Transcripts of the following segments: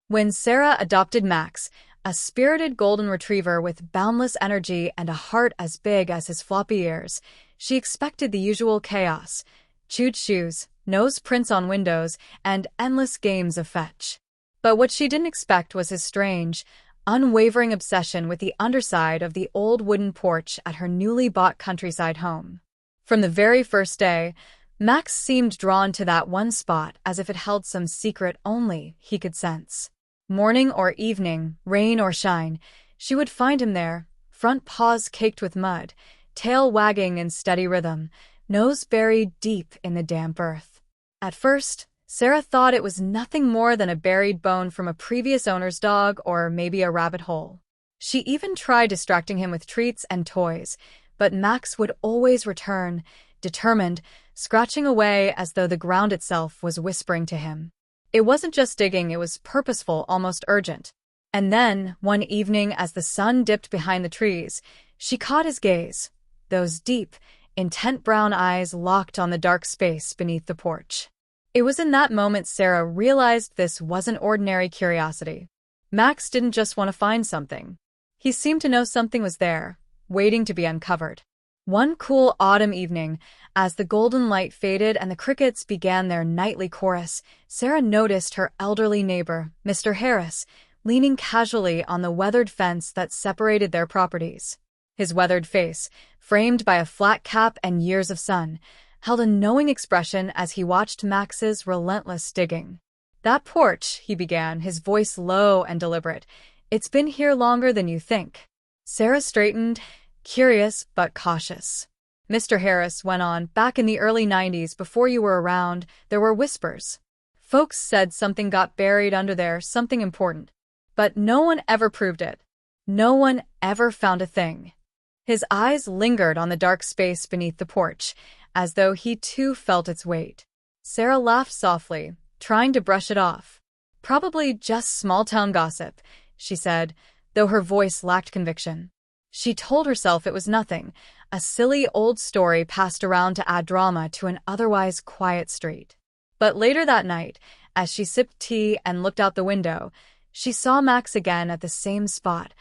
When Sarah adopted Max, a spirited golden retriever with boundless energy and a heart as big as his floppy ears, she expected the usual chaos: chewed shoes, nose prints on windows, and endless games of fetch. But what she didn't expect was his strange, unwavering obsession with the underside of the old wooden porch at her newly bought countryside home. From the very first day, Max seemed drawn to that one spot as if it held some secret only he could sense. Morning or evening, rain or shine, she would find him there, front paws caked with mud, tail wagging in steady rhythm, nose buried deep in the damp earth. At first, Sarah thought it was nothing more than a buried bone from a previous owner's dog or maybe a rabbit hole. She even tried distracting him with treats and toys, but Max would always return, determined, scratching away as though the ground itself was whispering to him. It wasn't just digging, it was purposeful, almost urgent. And then, one evening as the sun dipped behind the trees, she caught his gaze, those deep, intent brown eyes locked on the dark space beneath the porch. It was in that moment Sarah realized this wasn't ordinary curiosity. Max didn't just want to find something. He seemed to know something was there, waiting to be uncovered. One cool autumn evening, as the golden light faded and the crickets began their nightly chorus, Sarah noticed her elderly neighbor, Mr. Harris, leaning casually on the weathered fence that separated their properties. His weathered face, framed by a flat cap and years of sun, held a knowing expression as he watched Max's relentless digging. "That porch," he began, his voice low and deliberate. "It's been here longer than you think." Sarah straightened, curious but cautious. Mr. Harris went on, "Back in the early 90s, before you were around, there were whispers. Folks said something got buried under there, something important. But no one ever proved it. No one ever found a thing." His eyes lingered on the dark space beneath the porch, as though he too felt its weight. Sarah laughed softly, trying to brush it off. "Probably just small-town gossip," she said, though her voice lacked conviction. She told herself it was nothing, a silly old story passed around to add drama to an otherwise quiet street. But later that night, as she sipped tea and looked out the window, she saw Max again at the same spot,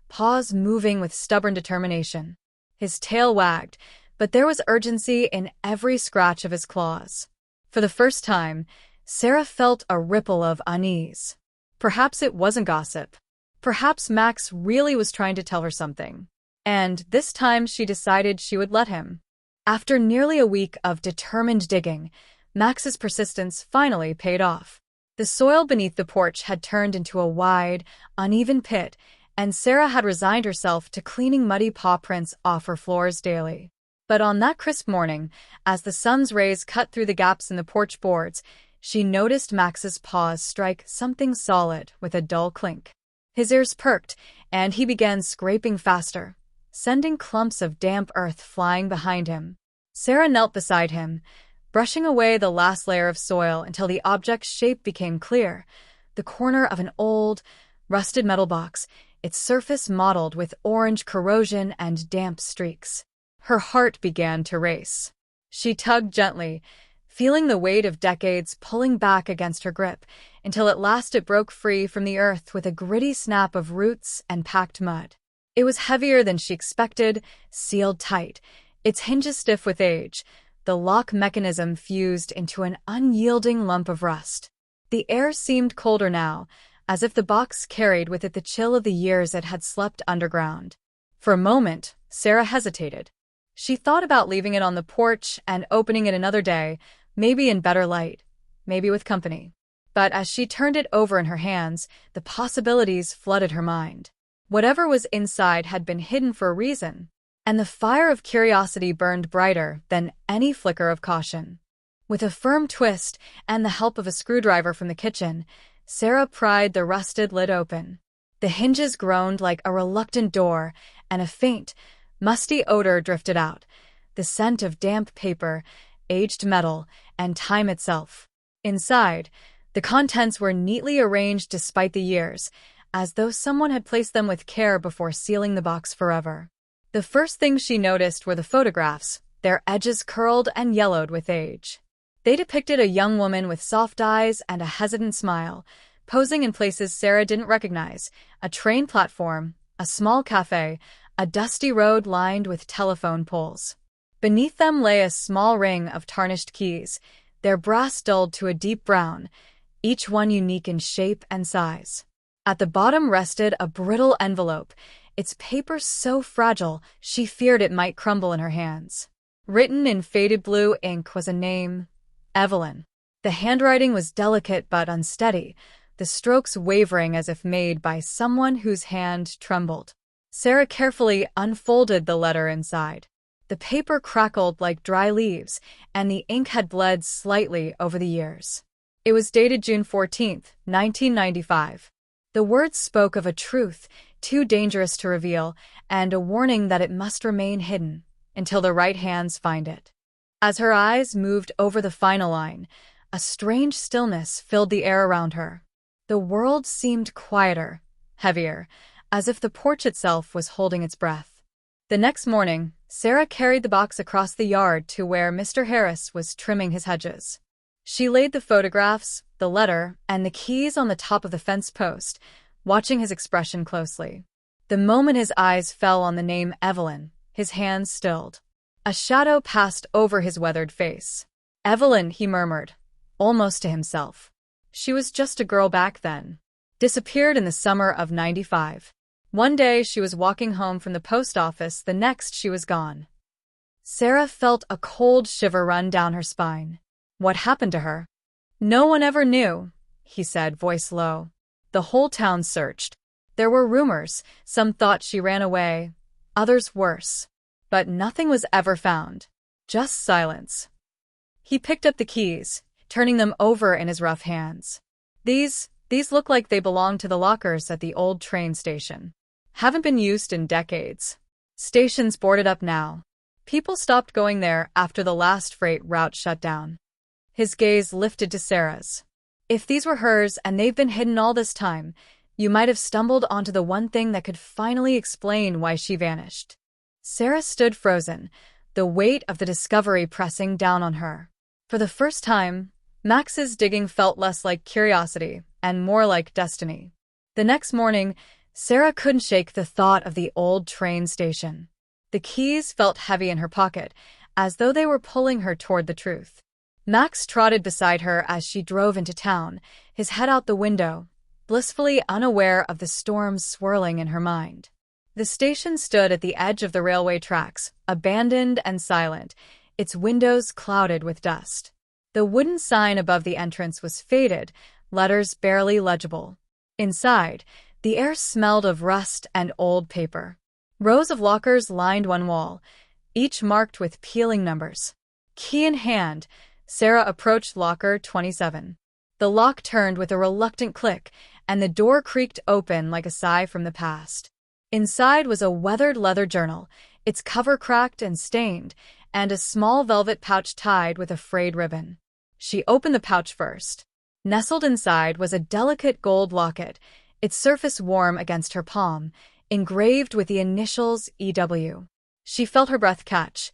paws moving with stubborn determination. His tail wagged, but there was urgency in every scratch of his claws. For the first time, Sarah felt a ripple of unease. Perhaps it wasn't gossip. Perhaps Max really was trying to tell her something. And this time she decided she would let him. After nearly a week of determined digging, Max's persistence finally paid off. The soil beneath the porch had turned into a wide, uneven pit, and Sarah had resigned herself to cleaning muddy paw prints off her floors daily. But on that crisp morning, as the sun's rays cut through the gaps in the porch boards, she noticed Max's paws strike something solid with a dull clink. His ears perked, and he began scraping faster, sending clumps of damp earth flying behind him. Sarah knelt beside him, brushing away the last layer of soil until the object's shape became clear, the corner of an old, rusted metal box, its surface mottled with orange corrosion and damp streaks. Her heart began to race. She tugged gently, feeling the weight of decades pulling back against her grip, until at last it broke free from the earth with a gritty snap of roots and packed mud. It was heavier than she expected, sealed tight, its hinges stiff with age, the lock mechanism fused into an unyielding lump of rust. The air seemed colder now, as if the box carried with it the chill of the years it had slept underground. For a moment, Sarah hesitated. She thought about leaving it on the porch and opening it another day, maybe in better light, maybe with company. But as she turned it over in her hands, the possibilities flooded her mind. Whatever was inside had been hidden for a reason, and the fire of curiosity burned brighter than any flicker of caution. With a firm twist and the help of a screwdriver from the kitchen, Sarah pried the rusted lid open. The hinges groaned like a reluctant door, and a faint, musty odor drifted out, the scent of damp paper, aged metal, and time itself. Inside, the contents were neatly arranged despite the years, as though someone had placed them with care before sealing the box forever. The first thing she noticed were the photographs, their edges curled and yellowed with age. They depicted a young woman with soft eyes and a hesitant smile, posing in places Sarah didn't recognize: a train platform, a small cafe, a dusty road lined with telephone poles. Beneath them lay a small ring of tarnished keys, their brass dulled to a deep brown, each one unique in shape and size. At the bottom rested a brittle envelope, its paper so fragile she feared it might crumble in her hands. Written in faded blue ink was a name: Evelyn. The handwriting was delicate but unsteady, the strokes wavering as if made by someone whose hand trembled. Sarah carefully unfolded the letter inside. The paper crackled like dry leaves, and the ink had bled slightly over the years. It was dated June 14, 1995. The words spoke of a truth too dangerous to reveal, and a warning that it must remain hidden until the right hands find it. As her eyes moved over the final line, a strange stillness filled the air around her. The world seemed quieter, heavier, as if the porch itself was holding its breath. The next morning, Sarah carried the box across the yard to where Mr. Harris was trimming his hedges. She laid the photographs, the letter, and the keys on the top of the fence post, watching his expression closely. The moment his eyes fell on the name Evelyn, his hands stilled. A shadow passed over his weathered face. "Evelyn," he murmured, almost to himself. She was just a girl back then. Disappeared in the summer of '95. One day she was walking home from the post office, the next she was gone. Sarah felt a cold shiver run down her spine. What happened to her? "No one ever knew," he said, voice low. The whole town searched. There were rumors. Some thought she ran away, others worse. But nothing was ever found. Just silence. He picked up the keys, turning them over in his rough hands. These look like they belong to the lockers at the old train station. Haven't been used in decades. Station's boarded up now. People stopped going there after the last freight route shut down. His gaze lifted to Sarah's. "If these were hers and they've been hidden all this time, you might have stumbled onto the one thing that could finally explain why she vanished." Sarah stood frozen, the weight of the discovery pressing down on her. For the first time, Max's digging felt less like curiosity and more like destiny. The next morning, Sarah couldn't shake the thought of the old train station. The keys felt heavy in her pocket, as though they were pulling her toward the truth. Max trotted beside her as she drove into town, his head out the window, blissfully unaware of the storm swirling in her mind. The station stood at the edge of the railway tracks, abandoned and silent, its windows clouded with dust. The wooden sign above the entrance was faded, letters barely legible. Inside, the air smelled of rust and old paper. Rows of lockers lined one wall, each marked with peeling numbers. Key in hand, Sarah approached locker 27. The lock turned with a reluctant click, and the door creaked open like a sigh from the past. Inside was a weathered leather journal, its cover cracked and stained, and a small velvet pouch tied with a frayed ribbon. She opened the pouch first. Nestled inside was a delicate gold locket, its surface warm against her palm, engraved with the initials EW. She felt her breath catch.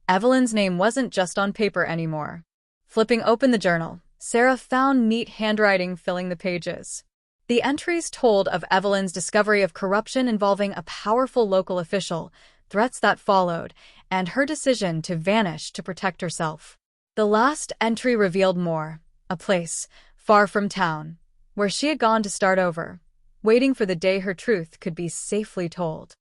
Evelyn's name wasn't just on paper anymore. Flipping open the journal, Sarah found neat handwriting filling the pages. The entries told of Evelyn's discovery of corruption involving a powerful local official, threats that followed, and her decision to vanish to protect herself. The last entry revealed more: a place, far from town, where she had gone to start over, waiting for the day her truth could be safely told.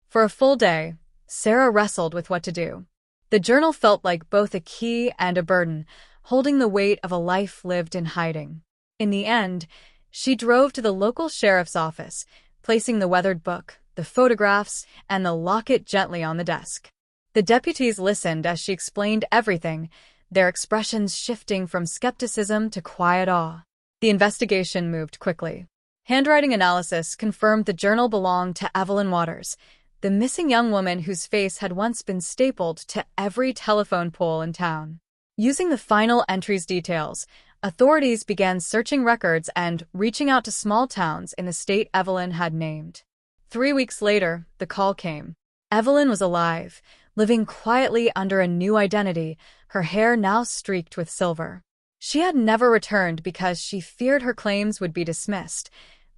For a full day, Sarah wrestled with what to do. The journal felt like both a key and a burden, holding the weight of a life lived in hiding. In the end, she drove to the local sheriff's office, placing the weathered book, the photographs, and the locket gently on the desk. The deputies listened as she explained everything, their expressions shifting from skepticism to quiet awe. The investigation moved quickly. Handwriting analysis confirmed the journal belonged to Evelyn Waters, the missing young woman whose face had once been stapled to every telephone pole in town. Using the final entry's details, authorities began searching records and reaching out to small towns in the state Evelyn had named. 3 weeks later, the call came. Evelyn was alive, living quietly under a new identity, her hair now streaked with silver. She had never returned because she feared her claims would be dismissed,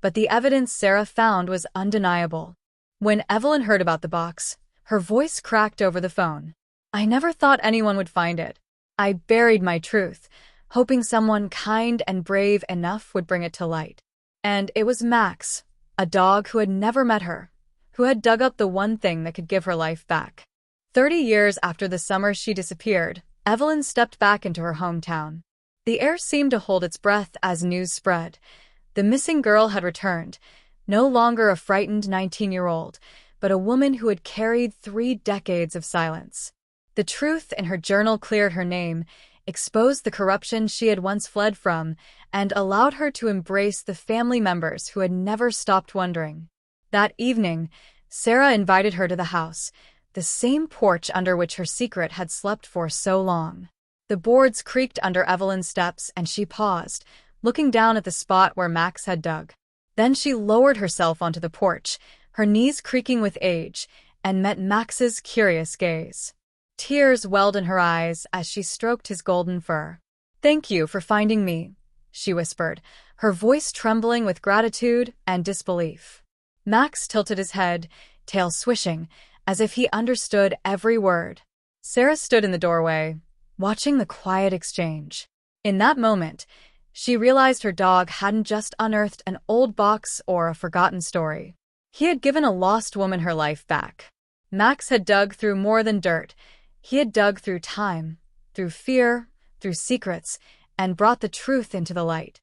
but the evidence Sarah found was undeniable. When Evelyn heard about the box, her voice cracked over the phone. "I never thought anyone would find it. I buried my truth, hoping someone kind and brave enough would bring it to light. And it was Max, a dog who had never met her, who had dug up the one thing that could give her life back." 30 years after the summer she disappeared, Evelyn stepped back into her hometown. The air seemed to hold its breath as news spread. The missing girl had returned, no longer a frightened 19-year-old, but a woman who had carried 3 decades of silence. The truth in her journal cleared her name, exposed the corruption she had once fled from, and allowed her to embrace the family members who had never stopped wondering. That evening, Sarah invited her to the house, the same porch under which her secret had slept for so long. The boards creaked under Evelyn's steps, and she paused, looking down at the spot where Max had dug. Then she lowered herself onto the porch, her knees creaking with age, and met Max's curious gaze. Tears welled in her eyes as she stroked his golden fur. "Thank you for finding me," she whispered, her voice trembling with gratitude and disbelief. Max tilted his head, tail swishing, as if he understood every word. Sarah stood in the doorway, watching the quiet exchange. In that moment, she realized her dog hadn't just unearthed an old box or a forgotten story. He had given a lost woman her life back. Max had dug through more than dirt. He had dug through time, through fear, through secrets, and brought the truth into the light.